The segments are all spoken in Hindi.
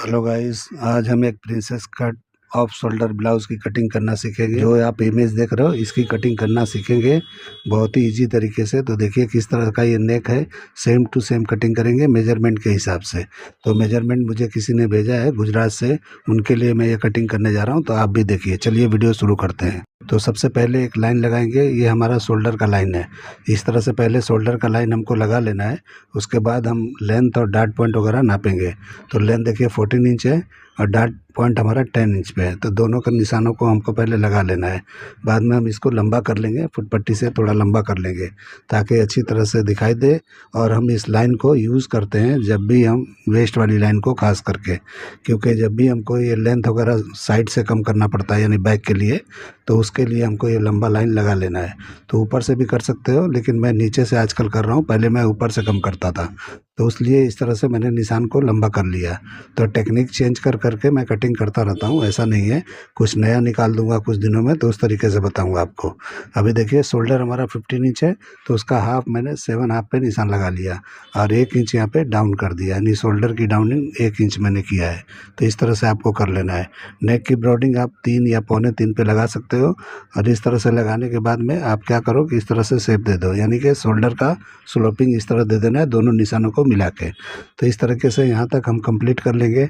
हेलो गाइस, आज हम एक princess cut off shoulder blouse की कटिंग करना सीखेंगे। जो आप इमेज देख रहे हो इसकी कटिंग करना सीखेंगे बहुत ही इजी तरीके से। तो देखिए किस तरह का ये नेक है, सेम टू सेम कटिंग करेंगे मेजरमेंट के हिसाब से। तो मेजरमेंट मुझे किसी ने भेजा है गुजरात से, उनके लिए मैं ये कटिंग करने जा रहा हूँ। तो आप भी देखिए, चलिए वीडियो शुरू करते हैं। तो सबसे पहले एक लाइन लगाएंगे, ये हमारा शोल्डर का लाइन है। इस तरह से पहले शोल्डर का लाइन हमको लगा लेना है। उसके बाद हम लेंथ और डार्ट पॉइंट वगैरह नापेंगे। तो लेंथ देखिए 14 इंच है और डार्ट पॉइंट हमारा 10 इंच पे है। तो दोनों के निशानों को हमको पहले लगा लेना है। बाद में हम इसको लंबा कर लेंगे, फुटपट्टी से थोड़ा लंबा कर लेंगे ताकि अच्छी तरह से दिखाई दे। और हम इस लाइन को यूज़ करते हैं जब भी हम वेस्ट वाली लाइन को खास करके, क्योंकि जब भी हमको ये लेंथ वगैरह साइड से कम करना पड़ता है यानी बैक के लिए, तो उसके लिए हमको ये लंबा लाइन लगा लेना है। तो ऊपर से भी कर सकते हो, लेकिन मैं नीचे से आजकल कर रहा हूँ, पहले मैं ऊपर से कम करता था। तो इसलिए इस तरह से मैंने निशान को लंबा कर लिया। तो टेक्निक चेंज कर करके मैं कटिंग करता रहता हूँ, ऐसा नहीं है कुछ नया निकाल दूंगा कुछ दिनों में, तो उस तरीके से बताऊंगा आपको। अभी देखिए शोल्डर हमारा 15 इंच है, तो उसका हाफ मैंने 7 हाफ पे निशान लगा लिया और 1 इंच यहाँ पे डाउन कर दिया, यानी शोल्डर की डाउनिंग 1 इंच मैंने किया है। तो इस तरह से आपको कर लेना है। नेक की ब्रॉडिंग आप 3 या पौने 3 पे लगा सकते हो। और इस तरह से लगाने के बाद में आप क्या करो कि इस तरह से शेप दे दो, यानी कि शोल्डर का स्लोपिंग इस तरह दे देना है दोनों निशानों को मिला के। तो इस तरीके से यहाँ तक हम कंप्लीट कर लेंगे।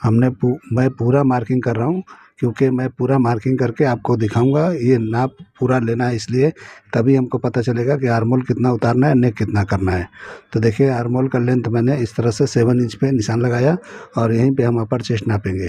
मैं पूरा मार्किंग कर रहा हूँ, क्योंकि मैं पूरा मार्किंग करके आपको दिखाऊंगा। ये नाप पूरा लेना है, इसलिए तभी हमको पता चलेगा कि आर्मोल कितना उतारना है, नेक कितना करना है। तो देखिए आर्मोल का लेंथ मैंने इस तरह से 7 इंच पे निशान लगाया और यहीं पे हम अपर चेस्ट नापेंगे।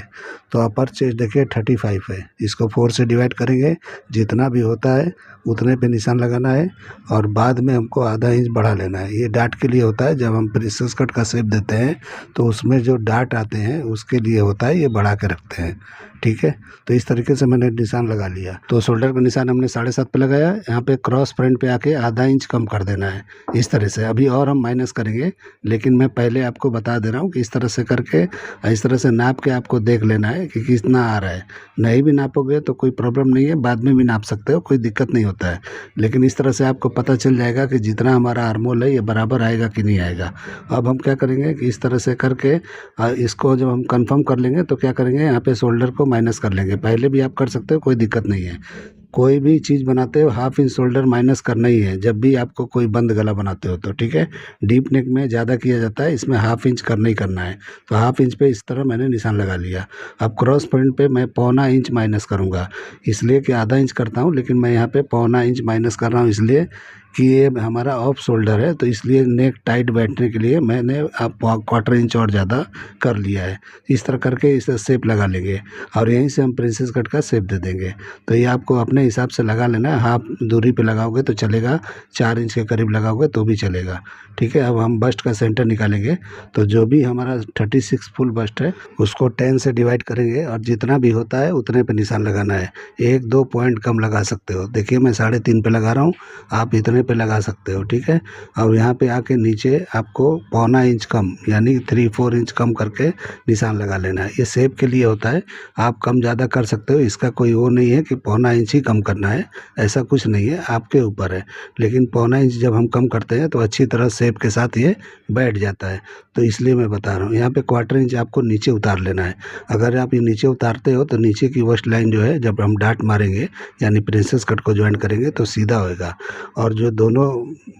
तो अपर चेस्ट देखिए 35 है, इसको 4 से डिवाइड करेंगे, जितना भी होता है उतने पे निशान लगाना है। और बाद में हमको आधा इंच बढ़ा लेना है। ये डार्ट के लिए होता है, जब हम प्रिंसेस कट का शेप देते हैं तो उसमें जो डार्ट आते हैं उसके लिए होता है, ये बढ़ा के रखते हैं। ठीक है, तो इस तरीके से मैंने निशान लगा लिया। तो शोल्डर का निशान हमने 7.5 पे लगाया। यहाँ पे क्रॉस फ्रंट पे आके आधा इंच कम कर देना है इस तरह से। अभी और हम माइनस करेंगे, लेकिन मैं पहले आपको बता दे रहा हूँ कि इस तरह से करके इस तरह से नाप के आपको देख लेना है कि कितना आ रहा है। नहीं भी नापोगे तो कोई प्रॉब्लम नहीं है, बाद में भी नाप सकते हो, कोई दिक्कत नहीं होता है। लेकिन इस तरह से आपको पता चल जाएगा कि जितना हमारा आर्मोल है ये बराबर आएगा कि नहीं आएगा। अब हम क्या करेंगे कि इस तरह से करके इसको जब हम कंफर्म कर लेंगे तो क्या करेंगे, यहाँ पे शोल्डर को माइनस कर लेंगे। पहले भी आप कर सकते हो, कोई दिक्कत नहीं है। कोई भी चीज़ बनाते हो हाफ इंच शोल्डर माइनस करना ही है, जब भी आपको कोई बंद गला बनाते हो तो। ठीक है, डीप नेक में ज़्यादा किया जाता है, इसमें हाफ इंच करना ही करना है। तो हाफ इंच पे इस तरह मैंने निशान लगा लिया। अब क्रॉस पॉइंट पे मैं पौना इंच माइनस करूँगा, इसलिए कि आधा इंच करता हूँ, लेकिन मैं यहाँ पे पौना इंच माइनस कर रहा हूँ, इसलिए कि ये हमारा ऑफ शोल्डर है। तो इसलिए नेक टाइट बैठने के लिए मैंने अब 1/4 इंच और ज़्यादा कर लिया है। इस तरह करके इसे शेप लगा लेंगे और यहीं से हम प्रिंसेस कट का शेप दे देंगे। तो ये आपको अपने हिसाब से लगा लेना है। हाफ दूरी पे लगाओगे तो चलेगा, 4 इंच के करीब लगाओगे तो भी चलेगा। ठीक है, अब हम बस्ट का सेंटर निकालेंगे। तो जो भी हमारा 36 फुल बस्ट है उसको 10 से डिवाइड करेंगे और जितना भी होता है उतने पे निशान लगाना है। 1-2 पॉइंट कम लगा सकते हो। देखिए मैं 3.5 पे लगा रहा हूँ, आप इतने पे लगा सकते हो। ठीक है, और यहाँ पे आके नीचे आपको पौना इंच कम यानी 3-4 इंच कम करके निशान लगा लेना है। ये शेप के लिए होता है, आप कम ज़्यादा कर सकते हो, इसका कोई वो नहीं है कि पौना इंच ही कम करना है, ऐसा कुछ नहीं है, आपके ऊपर है। लेकिन पौना इंच जब हम कम करते हैं तो अच्छी तरह शेप के साथ ये बैठ जाता है। तो इसलिए मैं बता रहा हूँ, यहाँ पे 1/4 इंच आपको नीचे उतार लेना है। अगर आप ये नीचे उतारते हो तो नीचे की वेस्ट लाइन जो है, जब हम डार्ट मारेंगे यानी प्रिंसेस कट को ज्वाइन करेंगे तो सीधा होएगा। और जो दोनों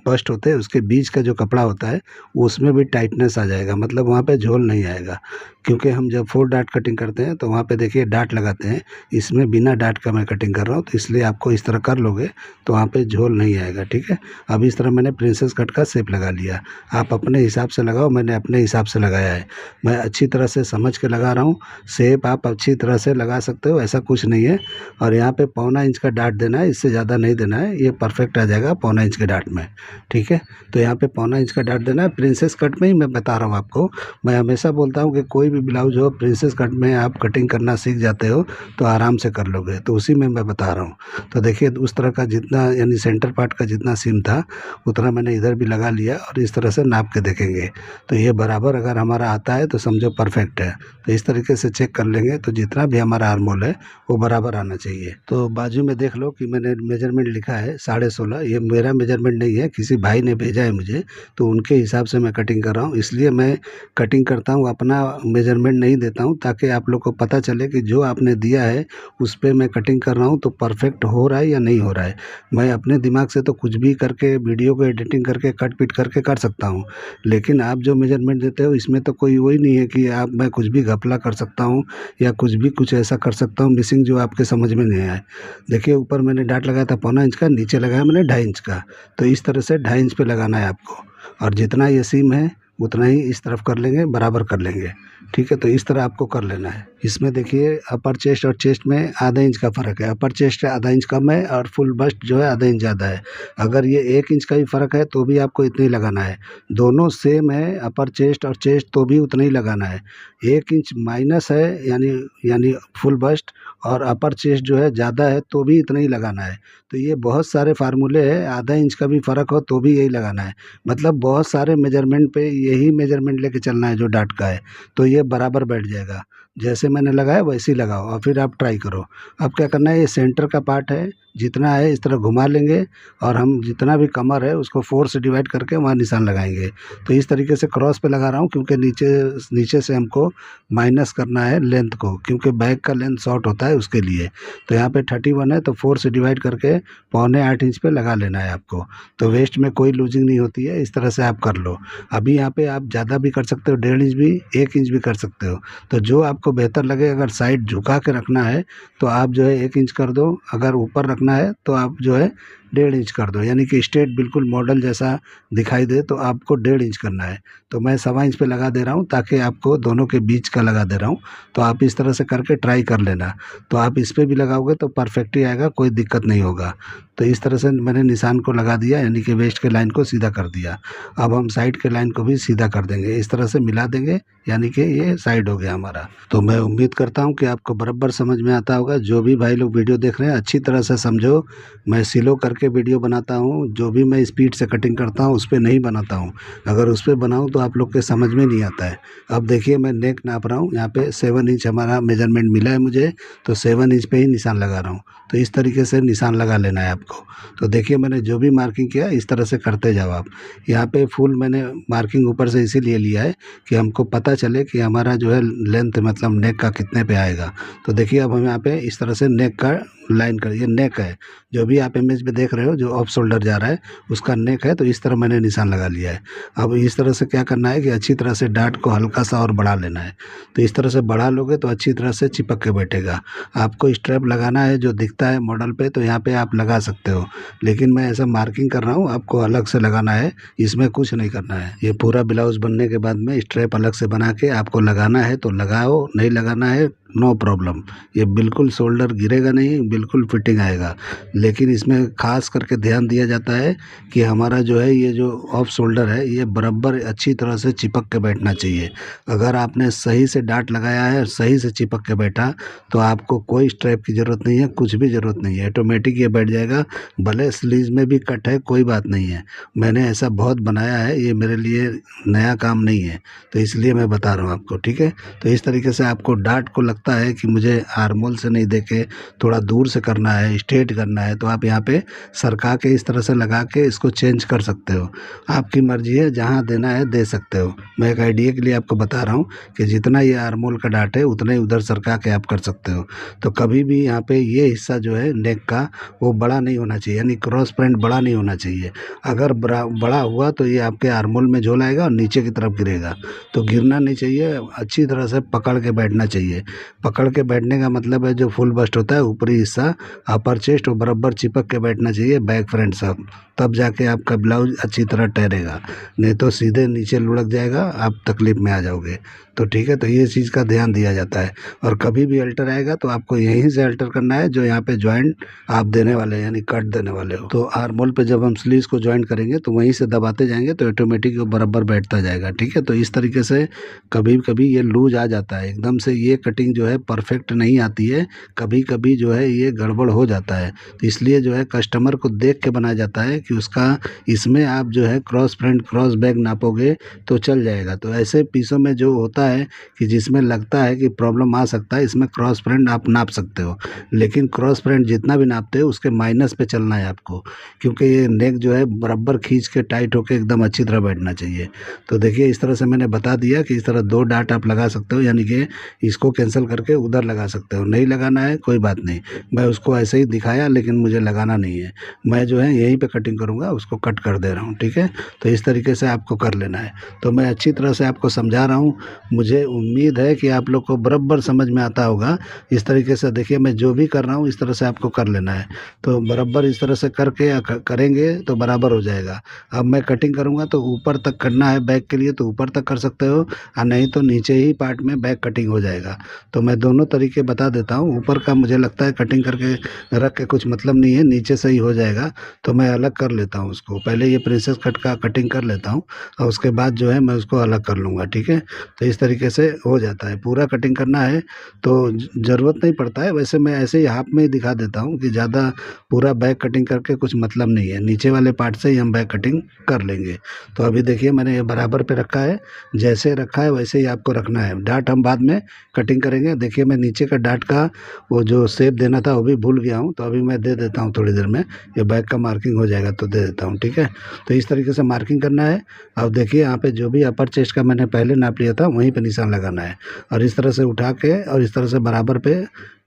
बस्ट होते हैं उसके बीच का जो कपड़ा होता है उसमें भी टाइटनेस आ जाएगा, मतलब वहाँ पे झोल नहीं आएगा। क्योंकि हम जब 4 डार्ट कटिंग करते हैं तो वहाँ पे देखिए डार्ट लगाते हैं, इसमें बिना डार्ट का मैं कटिंग कर रहा हूँ। तो इसलिए आपको इस तरह कर लोगे तो वहाँ पे झोल नहीं आएगा। ठीक है, अब इस तरह मैंने प्रिंसेस कट का शेप लगा लिया। आप अपने हिसाब से लगाओ, मैंने अपने हिसाब से लगाया है। मैं अच्छी तरह से समझ के लगा रहा हूँ। शेप आप अच्छी तरह से लगा सकते हो, ऐसा कुछ नहीं है। और यहाँ पे पौना इंच का डार्ट देना है, इससे ज़्यादा नहीं देना है, ये परफेक्ट आ जाएगा पौना इंच के डार्ट में। ठीक है, तो यहाँ पे पौना इंच का डार्ट देना है। प्रिंसेस कट में ही मैं बता रहा हूँ आपको। मैं हमेशा बोलता हूँ कि कोई भी ब्लाउज हो प्रिंसेस कट में आप कटिंग करना सीख जाते हो तो आराम से कर लोगे, तो उसी में मैं बता रहा हूँ। तो देखिए उस तरह का जितना यानी सेंटर पार्ट का जितना सीम था उतना मैंने इधर भी लगा लिया और इस तरह से नाप के देखेंगे। तो ये बराबर अगर हमारा आता है तो समझो परफेक्ट है। तो इस तरीके से चेक कर लेंगे, तो जितना भी हमारा आर्मोल है वो बराबर आना चाहिए। तो बाजू में देख लो कि मैंने मेजरमेंट लिखा है 16.5, ये मेरा मेरा मेजरमेंट नहीं है, किसी भाई ने भेजा है मुझे, तो उनके हिसाब से मैं कटिंग कर रहा हूँ। इसलिए मैं कटिंग करता हूँ, अपना मेजरमेंट नहीं देता हूँ, ताकि आप लोग को पता चले कि जो आपने दिया है उस पे मैं कटिंग कर रहा हूँ तो परफेक्ट हो रहा है या नहीं हो रहा है। मैं अपने दिमाग से तो कुछ भी करके वीडियो को एडिटिंग करके कट पिट करके कर सकता हूँ, लेकिन आप जो मेजरमेंट देते हो इसमें तो कोई वही नहीं है कि आप मैं कुछ भी घपला कर सकता हूँ या कुछ ऐसा कर सकता हूँ मिसिंग जो आपके समझ में नहीं आए। देखिए, ऊपर मैंने डाट लगाया था 1.25 इंच का, नीचे लगाया मैंने 2.5 इंच का, तो इस तरह से 2.5 इंच पे लगाना है आपको, और जितना ये सीम है उतना ही इस तरफ कर लेंगे, बराबर कर लेंगे। ठीक है, तो इस तरह आपको कर लेना है। इसमें देखिए, अपर चेस्ट और चेस्ट में आधा इंच का फ़र्क है। अपर चेस्ट आधा इंच कम है और फुल बस्ट जो है आधा इंच ज़्यादा है। अगर ये 1 इंच का ही फ़र्क है तो भी आपको इतना ही लगाना है। दोनों सेम है, अपर चेस्ट और चेस्ट, तो भी उतना ही लगाना है। 1 इंच माइनस है यानी फुल बस्ट, और अपर चेस्ट जो है ज़्यादा है तो भी इतना ही लगाना है। तो ये बहुत सारे फार्मूले हैं, आधा इंच का भी फ़र्क हो तो भी यही लगाना है। मतलब बहुत सारे मेजरमेंट पे यही मेजरमेंट लेके चलना है जो डाट का है, तो ये बराबर बैठ जाएगा। जैसे मैंने लगाया वैसे ही लगाओ और फिर आप ट्राई करो। अब क्या करना है, ये सेंटर का पार्ट है, जितना है इस तरह घुमा लेंगे, और हम जितना भी कमर है उसको 4 से डिवाइड करके वहाँ निशान लगाएंगे। तो इस तरीके से क्रॉस पे लगा रहा हूँ, क्योंकि नीचे से हमको माइनस करना है लेंथ को, क्योंकि बैक का लेंथ शॉर्ट होता है उसके लिए। तो यहाँ पे 31 है, तो 4 से डिवाइड करके 7.25 इंच पे लगा लेना है आपको। तो वेस्ट में कोई लूजिंग नहीं होती है। इस तरह से आप कर लो। अभी यहाँ पे आप ज़्यादा भी कर सकते हो, 1.5 इंच भी, 1 इंच भी कर सकते हो, तो जो आपको बेहतर लगे। अगर साइड झुका के रखना है तो आप जो है 1 इंच कर दो, अगर ऊपर रखना है तो आप जो है 1.5 इंच कर दो, यानी कि स्ट्रेट बिल्कुल मॉडल जैसा दिखाई दे तो आपको 1.5 इंच करना है। तो मैं 1.25 इंच पे लगा दे रहा हूँ, ताकि आपको दोनों के बीच का लगा दे रहा हूँ। तो आप इस तरह से करके ट्राई कर लेना। तो आप इस पे भी लगाओगे तो परफेक्ट ही आएगा, कोई दिक्कत नहीं होगा। तो इस तरह से मैंने निशान को लगा दिया, यानी कि वेस्ट के लाइन को सीधा कर दिया। अब हम साइड के लाइन को भी सीधा कर देंगे, इस तरह से मिला देंगे, यानी कि ये साइड हो गया हमारा। तो मैं उम्मीद करता हूँ कि आपको बराबर समझ में आता होगा। जो भी भाई लोग वीडियो देख रहे हैं अच्छी तरह से समझो। मैं स्लो करके वीडियो बनाता हूँ, जो भी मैं स्पीड से कटिंग करता हूँ उस पर नहीं बनाता हूँ। अगर उस पर बनाऊँ तो आप लोग के समझ में नहीं आता है। अब देखिए, मैं नेक नाप रहा हूँ, यहाँ पे 7 इंच हमारा मेजरमेंट मिला है मुझे, तो 7 इंच पे ही निशान लगा रहा हूँ। तो इस तरीके से निशान लगा लेना है आपको। तो देखिए, मैंने जो भी मार्किंग किया इस तरह से करते जाओ आप। यहाँ पे फुल मैंने मार्किंग ऊपर से इसीलिए लिया है कि हमको पता चले कि हमारा जो है लेंथ, मतलब नेक का कितने पे आएगा। तो देखिए, अब हम यहाँ पे इस तरह से नेक का लाइन कर, ये नेक है, जो भी आप इमेज में देख रहे हो जो ऑफ शोल्डर जा रहा है उसका नेक है। तो इस तरह मैंने निशान लगा लिया है। अब इस तरह से क्या करना है कि अच्छी तरह से डाट को हल्का सा और बढ़ा लेना है। तो इस तरह से बढ़ा लोगे तो अच्छी तरह से चिपक के बैठेगा। आपको स्ट्रैप लगाना है जो दिखता है मॉडल पे, तो यहाँ पे आप लगा सकते हो, लेकिन मैं ऐसा मार्किंग कर रहा हूँ, आपको अलग से लगाना है, इसमें कुछ नहीं करना है। ये पूरा ब्लाउज बनने के बाद में स्ट्रैप अलग से बना के आपको लगाना है तो लगाओ, नहीं लगाना है नो प्रॉब्लम। ये बिल्कुल शोल्डर गिरेगा नहीं, बिल्कुल फिटिंग आएगा। लेकिन इसमें खास करके ध्यान दिया जाता है कि हमारा जो है ये जो ऑफ शोल्डर है ये बराबर अच्छी तरह से चिपक के बैठना चाहिए। अगर आपने सही से डाट लगाया है और सही से चिपक के बैठा तो आपको कोई स्ट्रैप की ज़रूरत नहीं है, कुछ भी ज़रूरत नहीं है, ऑटोमेटिक ये बैठ जाएगा। भले स्लीव में भी कट है, कोई बात नहीं है, मैंने ऐसा बहुत बनाया है, ये मेरे लिए नया काम नहीं है, तो इसलिए मैं बता रहा हूँ आपको। ठीक है, तो इस तरीके से आपको डाट को लगता है कि मुझे आर्मोल से नहीं देके थोड़ा दूर से करना है, स्ट्रेट करना है, तो आप यहाँ पे सरका के इस तरह से लगा के इसको चेंज कर सकते हो। आपकी मर्जी है, जहाँ देना है दे सकते हो। मैं एक आइडिया के लिए आपको बता रहा हूँ कि जितना ये आर्मोल का डाट है उतना ही उधर सरका के आप कर सकते हो। तो कभी भी यहाँ पे ये हिस्सा जो है नेक का वो बड़ा नहीं होना चाहिए, यानी क्रॉस पैंट बड़ा नहीं होना चाहिए। अगर बड़ा हुआ तो ये आपके आर्मोल में झोल आएगा और नीचे की तरफ गिरेगा। तो गिरना नहीं चाहिए, अच्छी तरह से पकड़ के बैठना चाहिए। पकड़ के बैठने का मतलब है जो फुल बस्ट होता है ऊपरी हिस्सा, अपर चेस्ट और बराबर चिपक के बैठना चाहिए, बैक फ्रंट सब, तब जाके आपका ब्लाउज अच्छी तरह ठहरेगा। नहीं तो सीधे नीचे लुढ़क जाएगा, आप तकलीफ में आ जाओगे। तो ठीक है, तो ये चीज़ का ध्यान दिया जाता है। और कभी भी अल्टर आएगा तो आपको यहीं से अल्टर करना है जो यहाँ पे जॉइंट आप देने वाले हैं, यानी कट देने वाले हो। तो आर्मोल पे जब हम स्लीव्स को जॉइंट करेंगे तो वहीं से दबाते जाएंगे तो ऑटोमेटिक वो बराबर बैठता जाएगा। ठीक है, तो इस तरीके से कभी कभी ये लूज आ जाता है एकदम से। ये कटिंग जो है परफेक्ट नहीं आती है, कभी कभी जो है ये गड़बड़ हो जाता है। तो इसलिए जो है कस्टमर को देख के बनाया जाता है कि उसका इसमें आप जो है क्रॉस फ्रंट क्रॉस बैक नापोगे तो चल जाएगा। तो ऐसे पीसों में जो होता है कि जिसमें लगता है कि प्रॉब्लम आ सकता है, इसमें क्रॉस फ्रंट आप नाप सकते हो, लेकिन क्रॉस फ्रंट जितना भी नापते हो उसके माइनस पे चलना है आपको, क्योंकि ये नेक जो है बराबर खींच के टाइट होकर एकदम अच्छी तरह बैठना चाहिए। तो देखिए इस तरह से मैंने बता दिया कि इस तरह 2 डाट आप लगा सकते हो, यानी कि इसको कैंसिल करके उधर लगा सकते हो। नहीं लगाना है कोई बात नहीं, मैं उसको ऐसे ही दिखाया लेकिन मुझे लगाना नहीं है, मैं जो है यहीं पे कटिंग करूँगा, उसको कट कर दे रहा हूँ। ठीक है, तो इस तरीके से आपको कर लेना है। तो मैं अच्छी तरह से आपको समझा रहा हूँ, मुझे उम्मीद है कि आप लोग को बराबर समझ में आता होगा। इस तरीके से देखिए मैं जो भी कर रहा हूँ इस तरह से आपको कर लेना है। तो बराबर इस तरह से करके करेंगे तो बराबर हो जाएगा। अब मैं कटिंग करूँगा तो ऊपर तक करना है बैक के लिए, तो ऊपर तक कर सकते हो, और नहीं तो नीचे ही पार्ट में बैक कटिंग हो जाएगा। तो मैं दोनों तरीके बता देता हूँ। ऊपर का मुझे लगता है कटिंग करके रख के कुछ मतलब नहीं है, नीचे से ही हो जाएगा, तो मैं अलग कर लेता हूँ उसको। पहले ये प्रिंसेस कट का कटिंग कर लेता हूँ और उसके बाद जो है मैं उसको अलग कर लूँगा। ठीक है, तो इस तरीके से हो जाता है। पूरा कटिंग करना है तो ज़रूरत नहीं पड़ता है, वैसे मैं ऐसे ही हाफ में ही दिखा देता हूँ कि ज़्यादा पूरा बैक कटिंग करके कुछ मतलब नहीं है, नीचे वाले पार्ट से ही हम बैक कटिंग कर लेंगे। तो अभी देखिए मैंने ये बराबर पे रखा है, जैसे रखा है वैसे ही आपको रखना है। डाट हम बाद में कटिंग करेंगे। देखिए मैं नीचे का डाट का वो जो शेप देना था वो भी भूल गया हूँ, तो अभी मैं दे देता हूँ थोड़ी देर में, ये बैक का मार्किंग हो जाएगा तो दे देता हूँ। ठीक है, तो इस तरीके से मार्किंग करना है। अब देखिए यहाँ पे जो भी अपर चेस्ट का मैंने पहले नाप लिया था वहीं पे निशान लगाना है, और इस तरह से उठा के और इस तरह से बराबर पे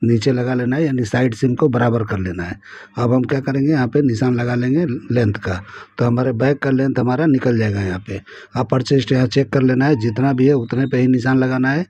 नीचे लगा लेना है, यानी साइड सिम को बराबर कर लेना है। अब हम क्या करेंगे, यहाँ पे निशान लगा लेंगे लेंथ का, तो हमारे बैक का लेंथ हमारा निकल जाएगा। यहाँ पे अपर चेस्ट यहाँ चेक कर लेना है, जितना भी है उतने पे ही निशान लगाना है।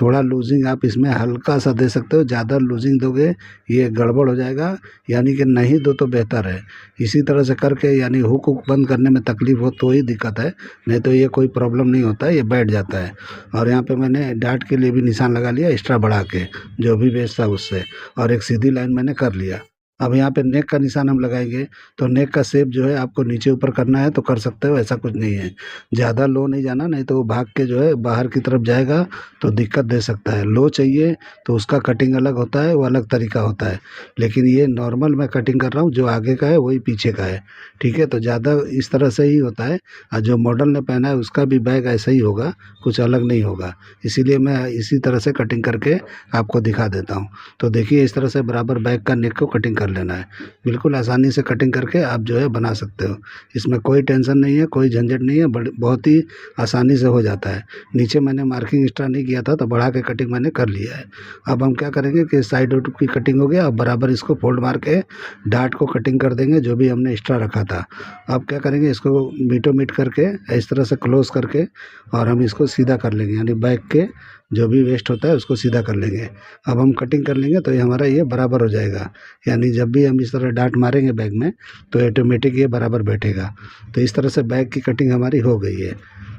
थोड़ा लूजिंग आप इसमें हल्का सा दे सकते हो, ज़्यादा लूजिंग दोगे ये गड़बड़ हो जाएगा, यानी कि नहीं दो तो बेहतर है। इसी तरह से करके, यानी हुक बंद करने में तकलीफ हो तो ही दिक्कत है, नहीं तो ये कोई प्रॉब्लम नहीं होता है, ये बैठ जाता है। और यहाँ पे मैंने डाट के लिए भी निशान लगा लिया एक्स्ट्रा बढ़ा के, जो भी बेस था उससे, और एक सीधी लाइन मैंने कर लिया। अब यहाँ पे नेक का निशान हम लगाएंगे, तो नेक का शेप जो है आपको नीचे ऊपर करना है तो कर सकते हो, ऐसा कुछ नहीं है। ज़्यादा लो नहीं जाना, नहीं तो वो भाग के जो है बाहर की तरफ जाएगा तो दिक्कत दे सकता है। लो चाहिए तो उसका कटिंग अलग होता है, वो अलग तरीका होता है, लेकिन ये नॉर्मल मैं कटिंग कर रहा हूँ, जो आगे का है वही पीछे का है। ठीक है, तो ज़्यादा इस तरह से ही होता है, और जो मॉडल ने पहना है उसका भी बैग ऐसा ही होगा, कुछ अलग नहीं होगा। इसीलिए मैं इसी तरह से कटिंग करके आपको दिखा देता हूँ। तो देखिए इस तरह से बराबर बैक का नेक को कटिंग कर लेना है। बिल्कुल आसानी से कटिंग करके आप जो है बना सकते हो, इसमें कोई टेंशन नहीं है, कोई झंझट नहीं है, बहुत ही आसानी से हो जाता है। नीचे मैंने मार्किंग एक्स्ट्रा नहीं किया था तो बढ़ा के कटिंग मैंने कर लिया है। अब हम क्या करेंगे कि साइड की कटिंग हो गया, अब बराबर इसको फोल्ड मार के डाट को कटिंग कर देंगे जो भी हमने एक्स्ट्रा रखा था। अब क्या करेंगे, इसको मीटो मीट करके इस तरह से क्लोज करके और हम इसको सीधा कर लेंगे, यानी बैक के जो भी वेस्ट होता है उसको सीधा कर लेंगे। अब हम कटिंग कर लेंगे तो ये हमारा ये बराबर हो जाएगा, यानी जब भी हम इस तरह डाट मारेंगे बैग में तो ऑटोमेटिक ये बराबर बैठेगा। तो इस तरह से बैग की कटिंग हमारी हो गई है।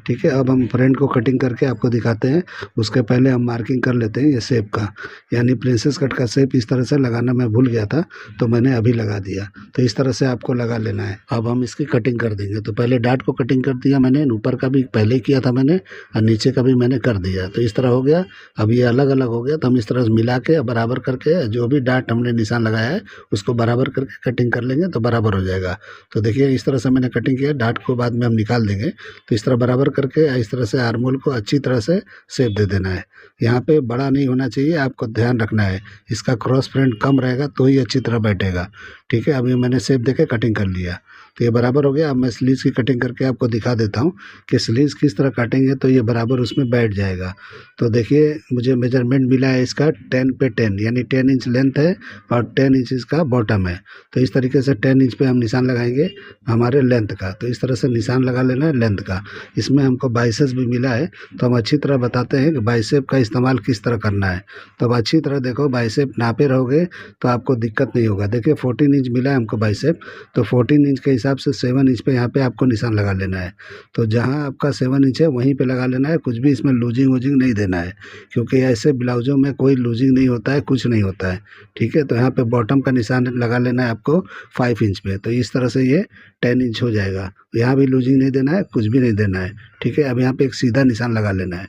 ठीक है, अब हम फ्रंट को कटिंग करके आपको दिखाते हैं। उसके पहले हम मार्किंग कर लेते हैं ये शेप का, यानी प्रिंसेस कट का शेप इस तरह से लगाना मैं भूल गया था तो मैंने अभी लगा दिया। तो इस तरह से आपको लगा लेना है। अब हम इसकी कटिंग कर देंगे। तो पहले डाट को कटिंग कर दिया मैंने, ऊपर का भी पहले किया था मैंने और नीचे का भी मैंने कर दिया, तो इस तरह हो गया। अब ये अलग अलग हो गया, तो हम इस तरह से मिला के बराबर करके जो भी डाट हमने निशान लगाया है उसको बराबर करके कटिंग कर लेंगे तो बराबर हो जाएगा। तो देखिए इस तरह से मैंने कटिंग किया, डाट को बाद में हम निकाल देंगे। तो इस तरह बराबर करके इस तरह से आर्मोल को अच्छी तरह से शेप दे देना है। यहाँ पे बड़ा नहीं होना चाहिए, आपको ध्यान रखना है, इसका क्रॉस फ्रंट कम रहेगा तो ही अच्छी तरह बैठेगा। ठीक है, अभी मैंने शेप देके कटिंग कर लिया तो ये बराबर हो गया। अब मैं स्लीव्स की कटिंग करके आपको दिखा देता हूँ कि स्लीव्स किस तरह काटेंगे तो ये बराबर उसमें बैठ जाएगा। तो देखिए मुझे मेजरमेंट मिला है इसका 10 पे 10, यानी 10 इंच लेंथ है और 10 इंच इसका बॉटम है। तो इस तरीके से 10 इंच पे हम निशान लगाएंगे हमारे लेंथ का। तो इस तरह से निशान लगा लेना है लेंथ का। इसमें हमको बाइसेप्स भी मिला है, तो हम अच्छी तरह बताते हैं कि बाइसेप का इस्तेमाल किस तरह करना है। तो अब अच्छी तरह देखो, बाइसेप नापे रहोगे तो आपको दिक्कत नहीं होगा। देखिए 14 इंच मिला है हमको बाइसेप, तो 14 इंच के हिसाब से 7 इंच पे यहाँ पे आपको निशान लगा लेना है। तो जहाँ आपका 7 इंच है वहीं पे लगा लेना है, कुछ भी इसमें लूजिंग वूजिंग नहीं देना है, क्योंकि ऐसे ब्लाउजों में कोई लूजिंग नहीं होता है, कुछ नहीं होता है। ठीक है, तो यहाँ पे बॉटम का निशान लगा लेना है आपको 5 इंच पे। तो इस तरह से ये 10 इंच हो जाएगा। यहाँ भी लूजिंग नहीं देना है, कुछ भी नहीं देना है। ठीक है। अब यहाँ पे एक सीधा निशान लगा लेना है,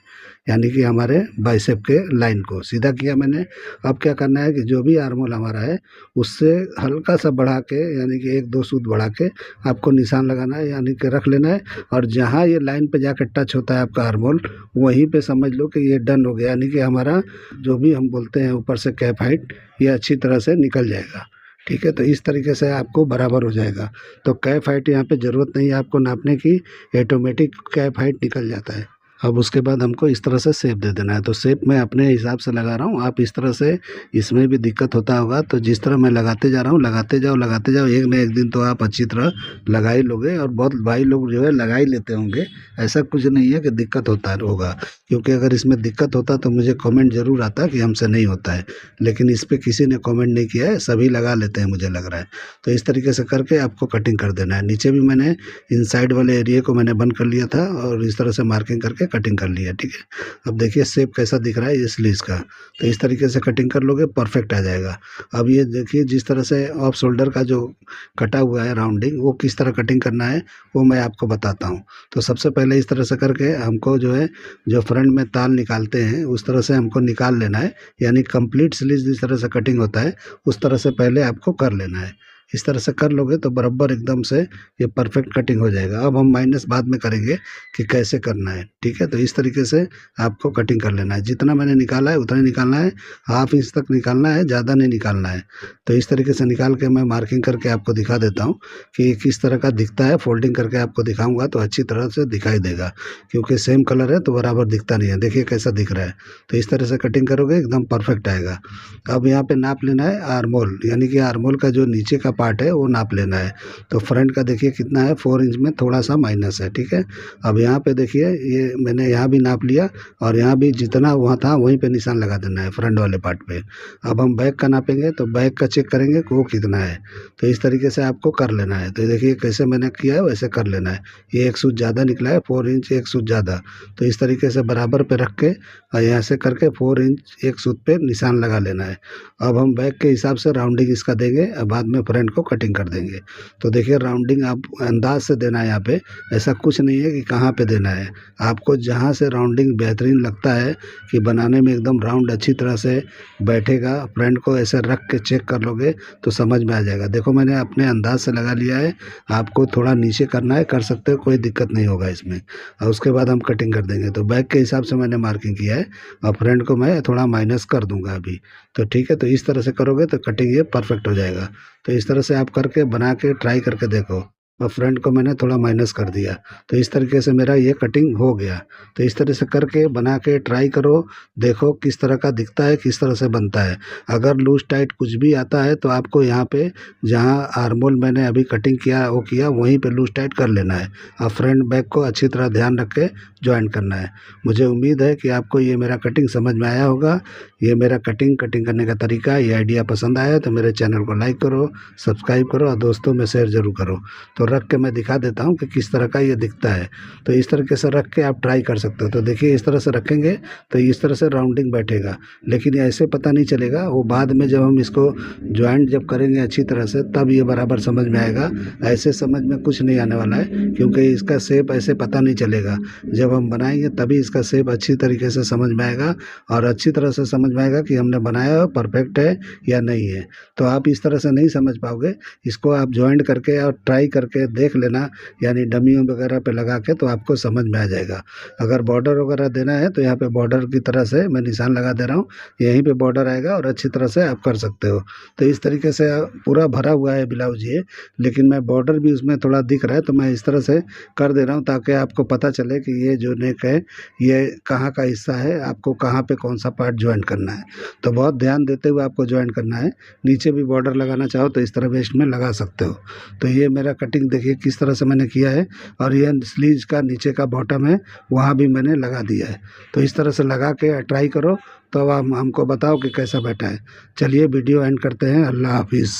यानी कि हमारे बाइसेप के लाइन को सीधा किया मैंने। अब क्या करना है कि जो भी आर्मोल हमारा है उससे हल्का सा बढ़ा के, यानी कि 1-2 सूत बढ़ा के आपको निशान लगाना है, यानी कि रख लेना है। और जहाँ ये लाइन पे जाकर टच होता है आपका आर्मोल, वहीं पे समझ लो कि ये डन हो गया, यानी कि हमारा जो भी हम बोलते हैं ऊपर से कैप हाइट, ये अच्छी तरह से निकल जाएगा। ठीक है, तो इस तरीके से आपको बराबर हो जाएगा। तो कैप हाइट यहाँ पे ज़रूरत नहीं है आपको नापने की, ऑटोमेटिक कैप हाइट निकल जाता है। अब उसके बाद हमको इस तरह से शेप दे देना है। तो शेप मैं अपने हिसाब से लगा रहा हूँ, आप इस तरह से, इसमें भी दिक्कत होता होगा तो जिस तरह मैं लगाते जा रहा हूँ लगाते जाओ, एक न एक दिन तो आप अच्छी तरह लगा ही लोगे। और बहुत भाई लोग जो है लगा ही लेते होंगे, ऐसा कुछ नहीं है कि दिक्कत होता होगा, क्योंकि अगर इसमें दिक्कत होता तो मुझे कमेंट ज़रूर आता कि हमसे नहीं होता है, लेकिन इस पर किसी ने कमेंट नहीं किया है, सभी लगा लेते हैं मुझे लग रहा है। तो इस तरीके से करके आपको कटिंग कर देना है। नीचे भी मैंने इनसाइड वाले एरिया को मैंने बंद कर लिया था और इस तरह से मार्किंग करके कटिंग कर लिया। ठीक है, अब देखिए शेप कैसा दिख रहा है इस स्लीव्स का। तो इस तरीके से कटिंग कर लोगे परफेक्ट आ जाएगा। अब ये देखिए जिस तरह से ऑफ शोल्डर का जो कटा हुआ है राउंडिंग, वो किस तरह कटिंग करना है वो मैं आपको बताता हूँ। तो सबसे पहले इस तरह से करके हमको जो है, जो फ्रंट में ताल निकालते हैं उस तरह से हमको निकाल लेना है, यानी कंप्लीट स्लीव्स जिस तरह से कटिंग होता है उस तरह से पहले आपको कर लेना है। इस तरह से कर लोगे तो बराबर एकदम से ये परफेक्ट कटिंग हो जाएगा। अब हम माइनस बाद में करेंगे कि कैसे करना है। ठीक है, तो इस तरीके से आपको कटिंग कर लेना है। जितना मैंने निकाला है उतना ही निकालना है, 1/2 इंच तक निकालना है, ज़्यादा नहीं निकालना है। तो इस तरीके से निकाल के मैं मार्किंग करके आपको दिखा देता हूँ कि किस तरह का दिखता है। फोल्डिंग करके आपको दिखाऊंगा तो अच्छी तरह से दिखाई देगा, क्योंकि सेम कलर है तो बराबर दिखता नहीं है। देखिए कैसा दिख रहा है। तो इस तरह से कटिंग करोगे एकदम परफेक्ट आएगा। अब यहाँ पे नाप लेना है आर्मोल, यानी कि आर्मोल का जो नीचे का पार्ट है वो नाप लेना है। तो फ्रंट का देखिए कितना है, 4 इंच में थोड़ा सा माइनस है। ठीक है, अब यहाँ पे देखिए ये मैंने यहाँ भी नाप लिया और यहाँ भी जितना वहाँ था वहीं पे निशान लगा देना है फ्रंट वाले पार्ट पे। अब हम बैक का नापेंगे तो बैक का चेक करेंगे कि वो कितना है। तो इस तरीके से आपको कर लेना है। तो देखिए कैसे मैंने किया है वैसे कर लेना है। ये 1 सूत ज़्यादा निकला है, 4 इंच 1 सूत ज़्यादा। तो इस तरीके से बराबर पे रख के और यहाँ से करके 4 इंच 1 सूत पे निशान लगा लेना है। अब हम बैक के हिसाब से राउंडिंग इसका देंगे और बाद में फ्रंट को कटिंग कर देंगे। तो देखिए राउंडिंग आप अंदाज से देना है, यहाँ पे ऐसा कुछ नहीं है कि कहाँ पे देना है। आपको जहाँ से राउंडिंग बेहतरीन लगता है कि बनाने में एकदम राउंड अच्छी तरह से बैठेगा, फ्रंट को ऐसे रख के चेक कर लोगे तो समझ में आ जाएगा। देखो मैंने अपने अंदाज से लगा लिया है, आपको थोड़ा नीचे करना है कर सकते हो, कोई दिक्कत नहीं होगा इसमें। और उसके बाद हम कटिंग कर देंगे। तो बैक के हिसाब से मैंने मार्किंग किया है और फ्रंट को मैं थोड़ा माइनस कर दूंगा अभी। तो ठीक है, तो इस तरह से करोगे तो कटिंग ये परफेक्ट हो जाएगा। तो इस तरह से आप करके बना के ट्राई करके देखो। और फ्रंट को मैंने थोड़ा माइनस कर दिया, तो इस तरीके से मेरा ये कटिंग हो गया। तो इस तरह से करके बना के ट्राई करो, देखो किस तरह का दिखता है, किस तरह से बनता है। अगर लूज टाइट कुछ भी आता है तो आपको यहाँ पे जहाँ आर्मोल मैंने अभी कटिंग किया वो किया वहीं पे लूज टाइट कर लेना है और फ्रंट बैक को अच्छी तरह ध्यान रख के ज्वाइन करना है। मुझे उम्मीद है कि आपको ये मेरा कटिंग समझ में आया होगा। ये मेरा कटिंग करने का तरीका, ये आइडिया पसंद आया तो मेरे चैनल को लाइक करो, सब्सक्राइब करो और दोस्तों में शेयर ज़रूर करो। तो रख के मैं दिखा देता हूँ कि किस तरह का ये दिखता है। तो इस तरीके से रख के आप ट्राई कर सकते हो। तो देखिए इस तरह से रखेंगे तो इस तरह से राउंडिंग बैठेगा, लेकिन ऐसे पता नहीं चलेगा, वो बाद में जब हम इसको ज्वाइंट जब करेंगे अच्छी तरह से तब ये बराबर समझ में आएगा। ऐसे समझ में कुछ नहीं आने वाला है, क्योंकि इसका शेप ऐसे पता नहीं चलेगा। जब हम बनाएंगे तभी इसका शेप अच्छी तरीके से समझ में आएगा और अच्छी तरह से समझ में आएगा कि हमने बनाया परफेक्ट है या नहीं है। तो आप इस तरह से नहीं समझ पाओगे, इसको आप ज्वाइंट करके और ट्राई करके देख लेना, यानी डमियों वगैरह पे लगा के, तो आपको समझ में आ जाएगा। अगर बॉर्डर वगैरह देना है तो यहाँ पे बॉर्डर की तरह से मैं निशान लगा दे रहा हूँ, यहीं पे बॉर्डर आएगा और अच्छी तरह से आप कर सकते हो। तो इस तरीके से पूरा भरा हुआ है ब्लाउज ये, लेकिन मैं बॉर्डर भी उसमें थोड़ा दिख रहा है तो मैं इस तरह से कर दे रहा हूँ ताकि आपको पता चले कि ये जो नेक है ये कहाँ का हिस्सा है, आपको कहाँ पे कौन सा पार्ट ज्वाइंट करना है। तो बहुत ध्यान देते हुए आपको ज्वाइंट करना है। नीचे भी बॉर्डर लगाना चाहो तो इस तरह वेस्ट में लगा सकते हो। तो ये मेरा कटिंग देखिए किस तरह से मैंने किया है, और ये स्लीव्स का नीचे का बॉटम है वहाँ भी मैंने लगा दिया है। तो इस तरह से लगा के ट्राई करो तो अब आप हमको बताओ कि कैसा बैठा है। चलिए वीडियो एंड करते हैं। अल्लाह हाफिज़।